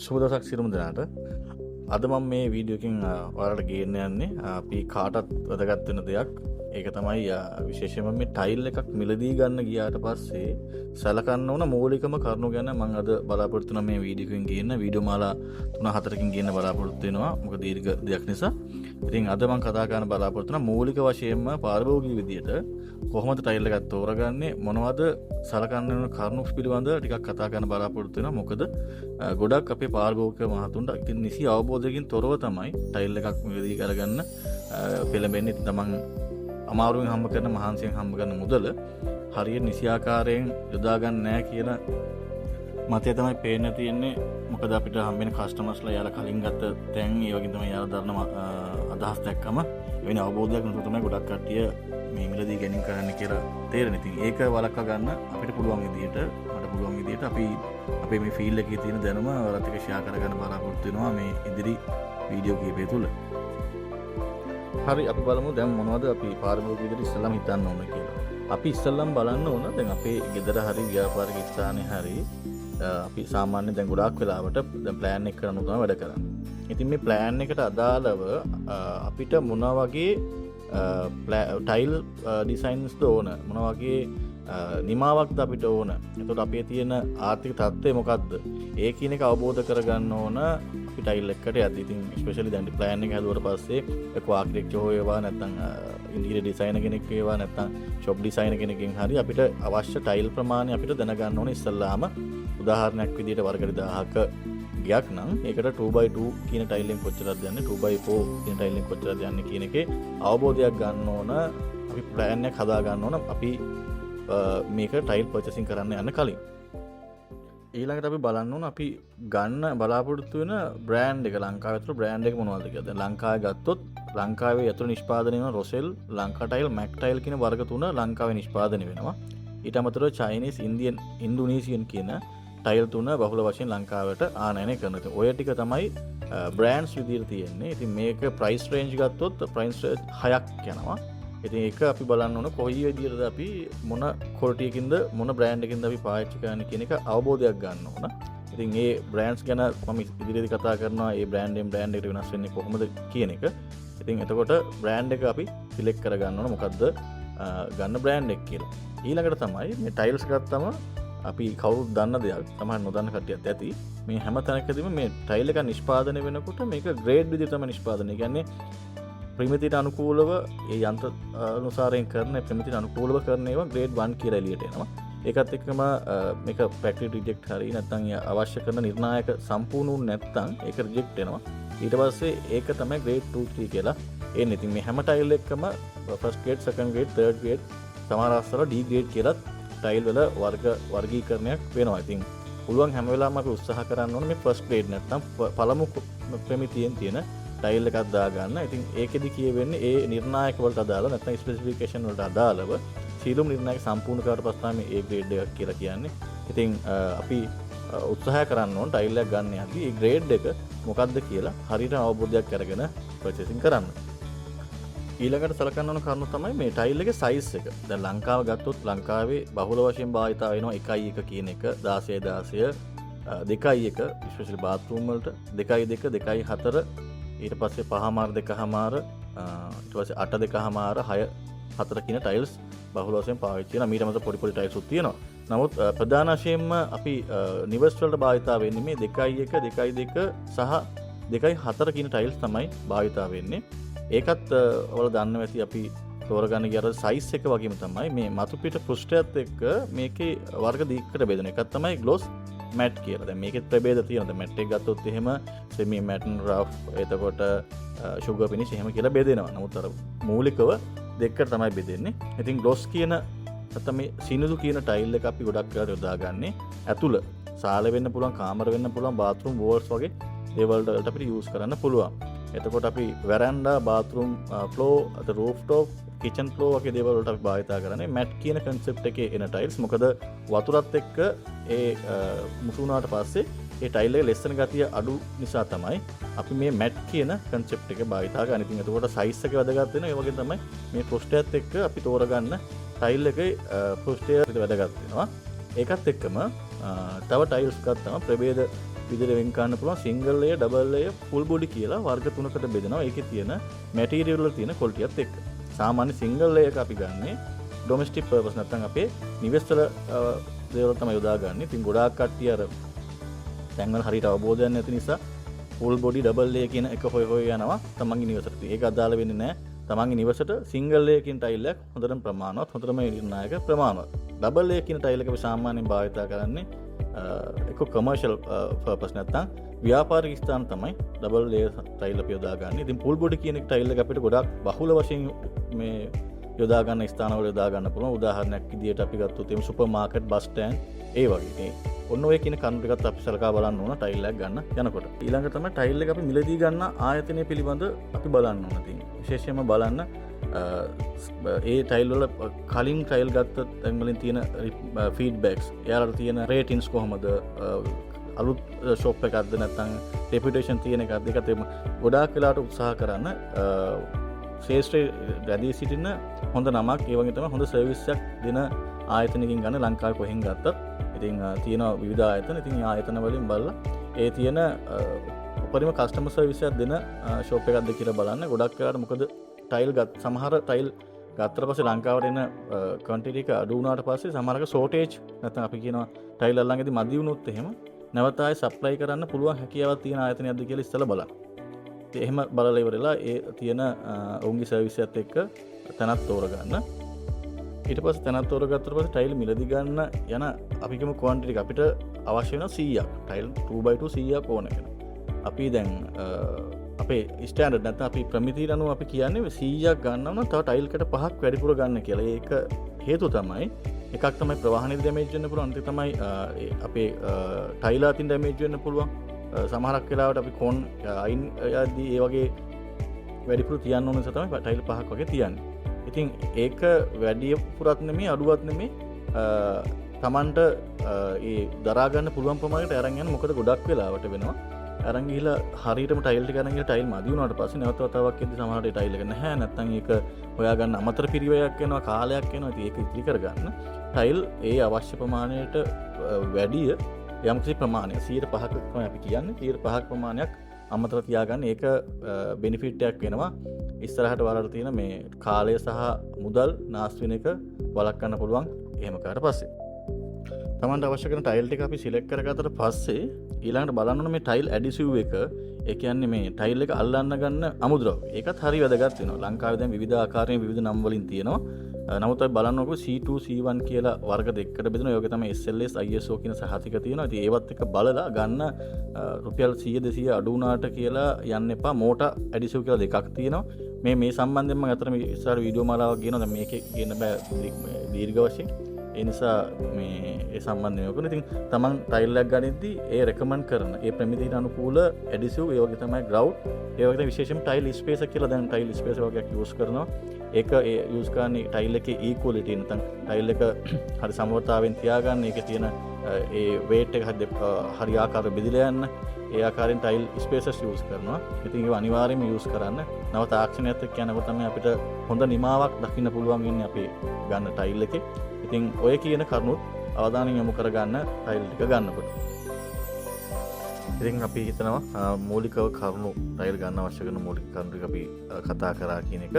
සුබ දවසක් සියලුම දෙනාට. අද මම මේ වීඩියෝ එකෙන් ඔයාලට ගේන්න යන්නේ අපි කාටත් වැදගත් වෙන දෙයක්. ඒක තමයි විශේෂයෙන්ම මේ ටයිල් එකක් මිලදී ගන්න ගියාට පස්සේ සලකන්න ඕන මූලිකම කරුණු ගැන මම අද බලාපොරොත්තු වෙන මේ වීඩියෝ එකෙන් ගේන්න වීඩියෝ මාලා 3-4කින් ගේන්න බලාපොරොත්තු වෙනවා. මොකද දීර්ඝ දෙයක් නිසා. ඉතින් අද මම කතා කරන්න බලාපොරොත්තු වෙන මූලික වශයෙන්ම පාරිභෝගික විදියට කොහොමද ටයිල් එකක් තෝරගන්නේ, මොනවද සලකන්න ඕන කරුණු පිළිබඳව ටිකක් කතා කරන්න බලාපොරොත්තු වෙනවා. මොකද ගොඩක් අපේ පාරිභෝගික මහතුන්ට ඉතින් නිසි අවබෝධයකින් තොරව තමයි ටයිල් එකක් මිලදී කරගන්න පෙළඹෙන්නේ. ඉතින් තමන් අමාරුවෙන් හම්බ කරන මහන්සියෙන් හම්බ කරන මුදල හරියට නිසි ආකාරයෙන් යොදා ගන්න නැහැ කියන මතය තමයි පේන්න තියෙන්නේ. මොකද අපිට හම්බෙන කස්ටමර්ස්ලා යාලා කලින් ගත්ත තැන් ඒ වගේ තමයි යාලා දරන අදහස් දැක්කම එවැනි අවබෝධයක් නැතුව තමයි ගොඩක් කට්ටිය මේ මිලදී ගැනීම කරන්න කියලා තේරෙන. ඉතින් ඒක වළක්වා ගන්න අපිට පුළුවන් විදියට මට පුළුවන් විදියට අපි අපේ මේ ෆීල්ඩ් එකේ තියෙන දැනුම ඔයාලත් එක්ක ෂෙයා කරගන්න බලාපොරොත්තු වෙනවා මේ ඉදිරි වීඩියෝ කීපය තුල. හරි, අපි බලමු දැන් මොනවද අපි පාරිභෝගික විදිහට ඉස්සෙල්ලාම හිතන්න ඕන කියලා. අපි ඉස්සෙල්ලාම බලන්න ඕන දැන් අපේ ගෙදර හරි ව්‍යාපාරික ස්ථානේ හරි අපි සාමාන්‍යයෙන් දැන් ගොඩාක් වෙලාවට දැන් ප්ලෑන් එක කරන උදම වැඩ කරන්නේ. ඉතින් මේ ප්ලෑන් එකට අදාළව අපිට මොන වගේ ටයිල් ඩිසයින්ස්ද ඕන, මොන වගේ නිමාවක්ද අපිට ඕන, එතකොට අපේ තියෙන ආර්ථික තත්ත්වය මොකක්ද, ඒ කියන එක අවබෝධ කරගන්න ඕන අපි ටයිල් එකකට යද්දී. ඉතින් ස්පෙෂලි දැන් ප්ලෑන් එක හදුවට පස්සේ එක්ක ආර්කිටෙක්චර් හොයවා නැත්නම් ඉන්ටීරියර් ඩිසයිනර් කෙනෙක් වේවා නැත්නම් ෂොප් ඩිසයිනර් කෙනෙක්ගෙන් හරි අපිට අවශ්‍ය ටයිල් ප්‍රමාණය අපිට දැනගන්න ඕනේ ඉස්සල්ලාම. උදාහරණයක් විදිහට වර්ග 1000ක ගයක් නම් ඒකට 2x2 කියන ටයිල් එකෙන් කොච්චරද යන්නේ, 2x4 කියන ටයිල් එකෙන් කොච්චරද යන්නේ කියන එකේ අවබෝධයක් ගන්න ඕන. අපි ප්ලෑන් එක හදා ගන්න ඕන අපි මේක ටයිල් පර්චේසින් කරන්න යන්න කලින්. ඊළඟට අපි බලන්න ඕන අපි ගන්න බලාපොරොත්තු වෙන බ්‍රෑන්ඩ් එක, ලංකාවේ ඇතුළේ බ්‍රෑන්ඩ් එක මොනවද කියලා. දැන් ලංකාවේ ගත්තොත් ලංකාවේ ඇතුළේ නිෂ්පාදනය වෙන රොසෙල්, ලංකා ටයිල්, මැක් ටයිල් කියන වර්ග තුන ලංකාවේ නිෂ්පාදනය වෙනවා. ඊට අමතරව චයිනීස්, ඉන්දියන්, ඉන්දුනීසියන් කියන ටයිල් තුන බහුල වශයෙන් ලංකාවට ආනයනය කරනවා. ඔය ටික තමයි බ්‍රෑන්ඩ්ස් විදිහට තියෙන්නේ. ඉතින් මේක ප්‍රයිස් රේන්ජ් ගත්තොත් ප්‍රයිස් 6ක් යනවා. ඉතින් ඒක අපි බලන්න ඕන කොයි විදිහටද අපි මොන ක්වොලිටි එකකින්ද මොන බ්‍රෑන්ඩ් එකකින්ද අපි පාවිච්චි කරන්නේ කියන එක අවබෝධයක් ගන්න ඕන. ඉතින් මේ බ්‍රෑන්ඩ්ස් ගැන මම ඉදිරියේදී කතා කරනවා. මේ බ්‍රෑන්ඩ්ෙන් බ්‍රෑන්ඩ් එකට වෙනස් වෙන්නේ කොහොමද කියන එක. ඉතින් එතකොට බ්‍රෑන්ඩ් එක අපි සිලෙක්ට් කරගන්න ඕන මොකද්ද ගන්න බ්‍රෑන්ඩ් එක කියලා. ඊළඟට තමයි මේ ටයිල්ස් ගත්තම අපි කවුරුත් දන්න දෙයක්, තමයි නොදන්න කට්ටියත් ඇති. මේ හැම තැනකදීම මේ ටයිල් එක නිෂ්පාදනය වෙනකොට මේක ග්‍රේඩ් විදිහට තමයි නිෂ්පාදනය. කියන්නේ ප්‍රමිතියට අනුකූලව ඒ යන්ත්‍ර අනුසාරයෙන් කරන ප්‍රමිතියට අනුකූලව කරන ඒවා ග්‍රේඩ් 1 කියලා එළියට එනවා. ඒකත් එක්කම මේක ෆැක්ටරි රිජෙක්ට් හරි නැත්නම් අවශ්‍ය කරන නිර්ණායක සම්පූර්ණ වුනේ නැත්නම් ඒක රිජෙක්ට් වෙනවා. ඊට පස්සේ ඒක තමයි ග්‍රේඩ් 2 3 කියලා එන්නේ. ඉතින් මේ හැම ටයිල් එකකම first grade, second grade, third grade, සමහර අවස්ථාවල ඩී ග්‍රේඩ් කියලා ටයිල් වල වර්ගීකරණයක් වෙනවා. ඉතින් පුළුවන් හැම වෙලාවෙම අපි උත්සාහ කරන්න ඕනේ මේ ෆස්ට් ග්‍රේඩ් නැත්නම් පළමු ප්‍රමිතියෙන් තියෙන ටයිල් එකක් දාගන්න. ඉතින් ඒකෙදි කියවෙන්නේ ඒ නිර්ණායක වලට අදාළ නැත්නම් ස්පෙસિෆිකේෂන් වලට අදාළව සීලුම් නිර්ණායක සම්පූර්ණ කරලා පස්සේ තමයි ඒ ග්‍රේඩ් එකක් කියලා කියන්නේ. ඉතින් අපි උත්සාහ කරන්න ඕන ටයිල් එකක් ගන්න යද්දී ඒ ග්‍රේඩ් එක මොකක්ද කියලා හරියට අවබෝධයක් අරගෙන පර්චේසින් කරන්න. ඊළඟට සලකන්න ඕන කරුණු තමයි මේ ටයිල් එකේ සයිස් එක. දැන් ලංකාව ගත්තොත් ලංකාවේ බහුල වශයෙන් භාවිත වෙනවා 1:1 කියන එක, 16:16, 2:1 ස්පෙෂලි බාත් รู ම් වලට, 2:2, 2:4, ඊට පස්සේ 5:2, 2:4, ඊට පස්සේ 8, 2:4, 6:4 කියන ටයිල්ස් බහුල වශයෙන් පාවිච්චි කරනවා. ඊට මත පොඩි පොඩි ටයිල්ස් උත් තියෙනවා. නමුත් ප්‍රධාන වශයෙන්ම අපි නිවර්ස් වලට භාවිත වෙන්නේ මේ 2:1, 2:2 සහ 2:4 කියන ටයිල්ස් තමයි භාවිත වෙන්නේ. ඒකත් ඔයාලා දන්නවා ඇති අපි තෝරගන්න ගිය අර සයිස් එක වගේම තමයි මේ මතු පිට පෘෂ්ඨයත් එක්ක මේකේ වර්ග දෙකකට බෙදෙන එකක් තමයි ග්ලොස් මැට් කියලා. දැන් මේකෙත් ප්‍රභේද තියෙනවා. දැන් මැට් එක ගත්තොත් එහෙම සෙමි මැට්, රෆ්, එතකොට ෂුගර් ෆිනිෂ් එහෙම කියලා බෙදෙනවා. නමුත් අර මූලිකව දෙකකට තමයි බෙදෙන්නේ. ඉතින් ග්ලොස් කියන නැත්නම් මේ සිනිඳු කියන ටයිල් එක අපි ගොඩක් වෙලාවට යොදාගන්නේ ඇතුළ. සාල වෙන්න පුළුවන්, කාමර වෙන්න පුළුවන්, බාත් รู ම් වෝල්ස් වගේ දේවල් වලට අපිට යූස් කරන්න පුළුවන්. එතකොට අපි වැරන්ඩා, බාත් รู ම් ෆ්ලෝ, අත රූෆ් ටොප්, කිචන් ෆ්ලෝ වගේ දේවල් වලට අපි භාවිත කරන්නේ මැට් කියන concept එකේ එන ටයිල්ස්. මොකද වතුරත් එක්ක ඒ මුසු වුණාට පස්සේ ඒ ටයිල් එකේ ලෙස්සන ගතිය අඩු නිසා තමයි අපි මේ මැට් කියන concept එක භාවිත කරන්නේ. ඉතින් එතකොට size එක වැදගත් වෙනවා. ඒ වගේ තමයි මේ පෘෂ්ඨයත් එක්ක අපි තෝරගන්න ටයිල් එකේ පෘෂ්ඨය වැදගත් වෙනවා. ඒකත් එක්කම තව ටයිල්ස් ගත්තම ප්‍රභේද විදිහට වෙන් කරන්න පුළුවන් single layer, double layer, full body කියලා වර්ග තුනකට බෙදෙනවා. ඒකේ තියෙන මැටීරියල් වල තියෙන ක්වොලිටියත් එක්ක. සාමාන්‍ය සිංගල් ලේයර් එක අපි ගන්නේ ඩොමෙස්ටික් පර්පස් නැත්නම් අපේ නිවෙස් වල දේවල් තමයි යොදාගන්නේ. ඉතින් ගොඩාක් කට්ටිය අර දැන්වල හරියට අවබෝධයක් නැති නිසා ෆුල් බොඩි ඩබල් ලේයර් කියන එක හොය යනවා තමන්ගේ නිවසට. ඒක අදාළ වෙන්නේ නැහැ. තමන්ගේ නිවසට සිංගල් ලේයර් කියන ටයිල් එකක් හොඳටම ප්‍රමාණවත්, හොඳටම නිර්ණායක ප්‍රමාණවත්. ඩබල් ලේයර් කියන ටයිල් එක අපි සාමාන්‍යයෙන් භාවිත කරන්නේ එක කොමර්ෂල් පර්පස් නැත්නම් ව්‍යාපාරික ස්ථාන තමයි ඩබල් ලේයර් ටයිල් අපි යොදාගන්නේ. ඉතින් ෆුල් බොඩි කියන ටයිල් එක අපිට ගොඩාක් බහුල වශයෙන් මේ යොදා ගන්න ස්ථානවල යොදා ගන්න පුළුවන්. උදාහරණයක් විදියට අපි ගත්තොත් එimhe සුපර් මාකට්, බස් ස්ටෑන්ඩ් ඒ වගේ. ඔන්න ඔය කියන කරුණු ටිකත් අපි සලකා බලන්න ඕන ටයිල් එකක් ගන්න යනකොට. ඊළඟට තමයි ටයිල් එක අපි මිලදී ගන්න ආයතනය පිළිබඳ අපි බලන්න ඕන තියෙන්නේ. විශේෂයෙන්ම බලන්න ඒ ටයිල් වල කලින් ටයිල් ගත්ත තැන් වලින් තියෙන ෆීඩ්බැක්ස්, එයාලට තියෙන රේටින්ග්ස් කොහමද, අලුත් ෂොප් එකක්ද නැත්නම් රෙපියුටේෂන් තියෙන එකක්ද, ඒකත් ගොඩාක් වෙලාවට උත්සාහ කරන්න ශේෂ්ත්‍රයේ රැඳී සිටින හොඳ නමක්, ඒ වගේ තමයි හොඳ සර්විස් එකක් දෙන ආයතනකින් ගන්න. ලංකාවේ කොහෙන් ගත්තත් ඉතින් තියෙන විවිධ ආයතන. ඉතින් ඒ ආයතන වලින් බලලා ඒ තියෙන උපරිම කස්ටමර් සර්විස් එකක් දෙන ෂොප් එකක්ද කියලා බලන්න. ගොඩක් වෙලාවට මොකද ටයිල් සමහර ටයිල් ගත්තට පස්සේ ලංකාවට එන ක්වොන්ටිටි එක අඩු වුණාට පස්සේ සමහරක ෂෝටේජ් නැත්නම් අපි කියනවා ටයිල් අල්ලංගෙදි මදි වුණොත් එහෙම නැවත ආයෙ සප්ලයි කරන්න පුළුවන් හැකියාවක් තියෙන ආයතනයක්ද කියලා ඉස්සෙල්ලා බලන්න. ඉතින් එහෙම බලලා ඉවරලා ඒ තියෙන ඔවුන්ගේ සර්විස් එකත් එක්ක තැනක් තෝරගන්න. ඊට පස්සේ තැනක් තෝරගත්තට පස්සේ ටයිල් මිලදී ගන්න යන අපි කියමු ක්වොන්ටිටි එක අපිට අවශ්‍ය වෙන 100ක්. ටයිල් 2x2 100ක් ඕන කෙනා. අපි දැන් අපේ ස්ටෑන්ඩඩ් නැත්නම් අපි ප්‍රමිතියට අනුව අපි කියන්නේ 100ක් ගන්නවා නම් තව ටයිල් කට 5ක් වැඩිපුර ගන්න කියලා. ඒක හේතුව තමයි එකක් තමයි ප්‍රවාහනයේ ඩැමේජ් වෙන්න පුළුවන්. අනිත් තමයි අපේ ටයිල් අතින් ඩැමේජ් වෙන්න පුළුවන්. සමහරක් වෙලාවට අපි කොන් අයින් යද්දී ඒ වගේ වැඩිපුර තියන්න ඕන නිසා තමයි ටයිල් 5ක් වගේ තියන්නේ. ඉතින් ඒක වැඩි පුරත් නෙමෙයි අඩුවත් නෙමෙයි තමන්ට ඒ දරා ගන්න පුළුවන් ප්‍රමාණයට අරන් යන්න. මොකද ගොඩක් වෙලාවට වෙනවා අරන් ගිහලා හරියටම ටයිල් ටික අරන් ගිහලා ටයිල් මදි වුණාට පස්සේ නැවත වතාවක් එද්දි සමහරට ටයිල් එක නැහැ. නැත්නම් ඒක හොයාගන්න අමතර පිරිවැයක් වෙනවා, කාලයක් වෙනවා. ඉතින් ඒක ඉතිරි කරගන්න ටයිල් ඒ අවශ්‍ය ප්‍රමාණයට වැඩිය යම්කිසි ප්‍රමාණයක් 105ක් තමයි අපි කියන්නේ. 105ක් ප්‍රමාණයක් අමතර තියාගන්න. ඒක බෙනිෆිට් එකක් වෙනවා. ඉස්සරහට වලට තියෙන මේ කාලය සහ මුදල් නාස්ති වෙන එක වළක්වන්න පුළුවන්. එහෙම කරලා පස්සේ තමන්ට අවශ්‍ය කරන ටයිල් ටික අපි සිලෙක්ට් කරගත්තට පස්සේ ඊළඟට බලන්න ඕනේ මේ ටයිල් ඇඩිසිව් එක. ඒ කියන්නේ මේ ටයිල් එක අල්ලන්න ගන්න අමුද්‍රව්‍ය. ඒකත් හරි වැදගත් වෙනවා. ලංකාවේ දැන් විවිධ ආකාරයෙන් විවිධ නම් වලින් තියෙනවා. නමුත් අපි බලන්නකො C2 C1 කියලා වර්ග දෙකකට බෙදෙනවා. ඒක තමයි SLS ISO කියන සහතික තියෙනවා. ඉතින් ඒවත් එක බලලා ගන්න රුපියල් 100 200 අඩු වුණාට කියලා යන්න එපා. මෝටා ඇඩිසිව් කියලා දෙකක් තියෙනවා. මේ සම්බන්ධයෙන් මම අතර මේ ඉස්සර වීඩියෝ මාලාවක් ගේනවා. දැන් මේකේ ගේන්න බෑ දීර්ඝ වශයෙන්. ඒ නිසා මේ ඒ සම්බන්ධයෙන් ඔකන ඉතින් තමන් ටයිල් එකක් ගනිද්දී ඒ රෙකමන්ඩ් කරන ඒ ප්‍රමිතියට අනුකූල ඇඩිසිව් ඒ වගේ තමයි ග්‍රවුට් ඒ වගේ විශේෂයෙන්ම ටයිල් ස්පේස් එක කියලා දැන් ටයිල් ස්පේස් වගේක් යූස් කරනවා. ඒක ඒ යූස් කරන්නේ ටයිල් එකේ ඉක්වලිටි නැත්නම් ටයිල් එක හරි සමවර්තාවෙන් තියාගන්න. ඒකේ තියෙන ඒ වේට් එක හරි ආකාරව බෙදලා යන්න ඒ ආකාරයෙන් ටයිල් ස්පේසස් යූස් කරනවා. ඉතින් ඒක අනිවාර්යයෙන්ම යූස් කරන්න. නව තාක්ෂණයත් එක්ක යනකොට තමයි අපිට හොඳ නිමාවක් දකින්න පුළුවන් වෙන්නේ අපි ගන්න ටයිල් එකේ. ඉතින් ඔය කියන කරුණුත් අවධානය යොමු කරගන්න ටයිල් ටික ගන්නකොට. ඉතින් අපි හිතනවා මූලිකව කරුණු ටයිල් ගන්න අවශ්‍ය කරන මූලික කරුණු ටික අපි කතා කරා කියන එක.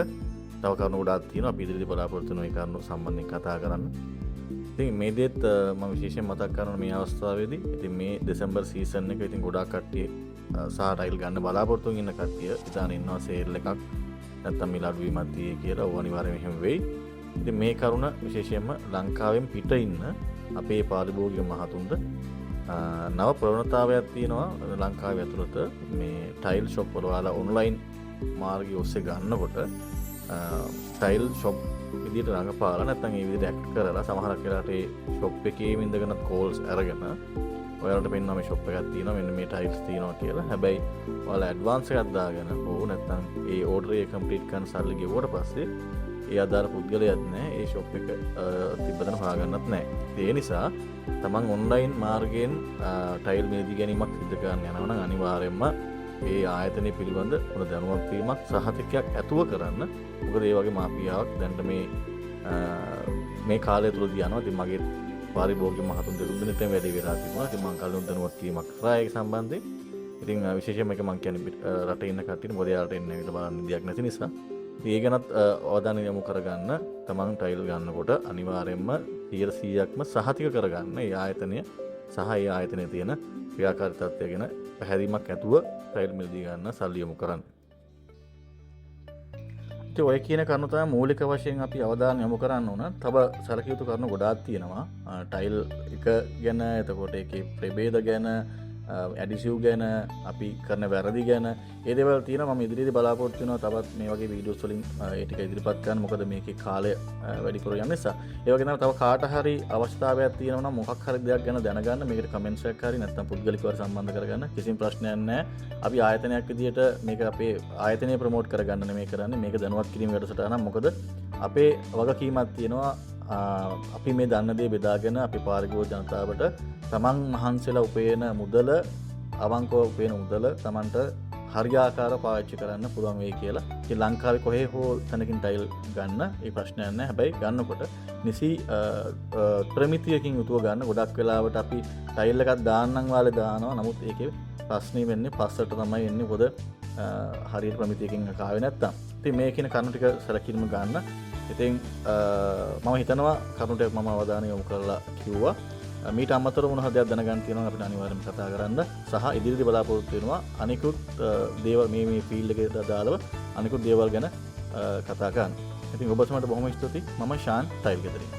තව කරුණු ගොඩාක් තියෙනවා. අපි ඉදිරියට බලාපොරොත්තු වෙන ඒ කරුණු සම්බන්ධයෙන් කතා කරන්න. ඉතින් මේ දෙත් මම විශේෂයෙන් මතක් කරනවා මේ අවස්ථාවේදී. ඉතින් මේ දෙසැම්බර් සීසන් එක ඉතින් ගොඩාක් කට්ටිය සහ ටයිල් ගන්න බලාපොරොත්තු වෙන කට්ටිය ඉතින් ඉන්නවා සේල් එකක් නැත්නම් මිල අඩුවීමක් තියෙයි කියලා. ඕව අනිවාර්යයෙන්ම එහෙම වෙයි. ඉතින් මේ කරුණ විශේෂයෙන්ම ලංකාවෙන් පිට ඉන්න අපේ පාරිභෝගික මහතුන්ට නව ප්‍රවණතාවයක් තියෙනවා. ලංකාවේ ඇතුළත මේ ටයිල් ෂොප් වල ඔයාලා ඔන්ලයින් මාර්ගය ඔස්සේ ගන්නකොට ටයිල් ෂොප් විදිහට රඟපාලා නැත්නම් ඒ විදිහට ඇක්ට් කරලා සමහරක් වෙලාවට ඒ ෂොප් එකේ ඉඳගෙන කෝල්ස් අරගෙන ඔයාලට පෙන්නනවා මේ ෂොප් එකක් තියෙනවා මෙන්න මේ ටයිල්ස් තියෙනවා කියලා. හැබැයි ඔයාලා ඇඩ්වාන්ස් එකක් දාගෙන ඕ නැත්නම් ඒ ඕඩර් එක කම්ප්ලීට් කරන සල්ලි ගෙවුවට පස්සේ ඒ අදාළ පුද්ගලයාත් නැහැ, ඒ ෂොප් එක තිබ්බතන හොයාගන්නත් නැහැ. ඒ නිසා තමන් ඔන්ලයින් මාර්ගයෙන් ටයිල් මිලදී ගැනීමක් සිදු කරන්න යනවා නම් අනිවාර්යයෙන්ම ඒ ආයතනය පිළිබඳ හොඳ දැනුවත් වීමක් සහතිකයක් ඇතුව කරන්න. මොකද ඒ වගේ මාෆියාවක් දැන් මේ කාලය තුලදී යනවා. ඉතින් මගේ පාරිභෝගික මහතුන් දෙතුන්දෙනෙක්ට වැඩි වෙලා තිබුණා. ඉතින් මම කලින් දැනුවත් කිරීමක් කරා ඒක සම්බන්ධයෙන්. ඉතින් විශේෂයෙන්ම ඒක මම කියන්නේ රටේ ඉන්න කට්ටියට මොකද යාලට එන්න ඇවිල්ලා බලන්න විදියක් නැති නිසා. ඉතින් ඒ ගැනත් අවධානය යොමු කරගන්න තමන් ටයිල් ගන්නකොට අනිවාර්යයෙන්ම 100%ක්ම සහතික කරගන්න ඒ ආයතනය සහ ඒ ආයතනයේ තියෙන ක්‍රියාකාරී තත්ත්වය ගැන පැහැදීමක් ඇතුව ටයිල් මිලදී ගන්න සල්ලි යොමු කරන්න. ඉතින් ඔය කියන කරුණු තමයි මූලික වශයෙන් අපි අවධානය යොමු කරන්න ඕන. තව සැලකිය යුතු කරුණු ගොඩාක් තියෙනවා. ටයිල් එක ගැන, එතකොට ඒකේ ප්‍රභේද ගැන, ඇඩිසිව් ගැන, අපි කරන වැරදි ගැන ඒ දේවල් තියෙනවා. මම ඉදිරියේදී බලාපොරොත්තු වෙනවා තවත් මේ වගේ වීඩියෝස් වලින් ඒ ටික ඉදිරිපත් කරන්න. මොකද මේකේ කාලය වැඩිපුර යන නිසා. ඒ වගේ තමයි තව කාට හරි අවස්ථාවක් තියෙනවා නම් මොකක් හරි දෙයක් ගැන දැනගන්න මේකට කමෙන්ට්ස් එකක් හරි නැත්නම් පුද්ගලිකව සම්බන්ධ කරගන්න කිසිම ප්‍රශ්නයක් නැහැ. අපි ආයතනයක් විදියට මේක අපේ ආයතනය ප්‍රමෝට් කරගන්න නෙමෙයි කරන්නේ. මේක දැනුවත් කිරීම වැඩසටහනක්. මොකද අපේ වගකීමක් තියෙනවා අපි මේ දන්න දේ බෙදාගෙන අපි පාරිභෝගික ජනතාවට තමන් මහන්සිලා උපයන මුදල අවංකව උපයන මුදල තමන්ට හරියාකාර පාවිච්චි කරන්න පුළුවන් වෙයි කියලා. ඉතින් ලංකාවේ කොහේ හෝ තැනකින් ටයිල් ගන්න ඒ ප්‍රශ්නයක් නැහැ. හැබැයි ගන්නකොට නිසි ප්‍රමිතියකින් යුතුව ගන්න. ගොඩක් වෙලාවට අපි ටයිල් එකක් දාන්නම් වාලේ දානවා. නමුත් ඒකේ ප්‍රශ්නේ වෙන්නේ පස්සට තමයි එන්නේ. මොකද හරියට ප්‍රමිතියකින් කාවේ නැත්තම්. ඉතින් මේ කියන කරුණු ටික සැලකිලිම ගන්න. ඉතින් මම හිතනවා කරුණු ටික මම අවධානය යොමු කරලා කිව්වා. මීට අමතරව මොන හදයක් දැනගන්න තියෙනවා අපිට අනිවාර්යයෙන්ම කතා කරන්න සහ ඉදිරියට බලාපොරොත්තු වෙනවා අනිකුත් දේවල් මේ ෆීල්ඩ් එකේ දාලා අනිකුත් දේවල් ගැන කතා කරන්න. ඉතින් ඔබ සමට බොහොම ස්තුතියි. මම ෂාන් ටයිල් ගෙදරින්.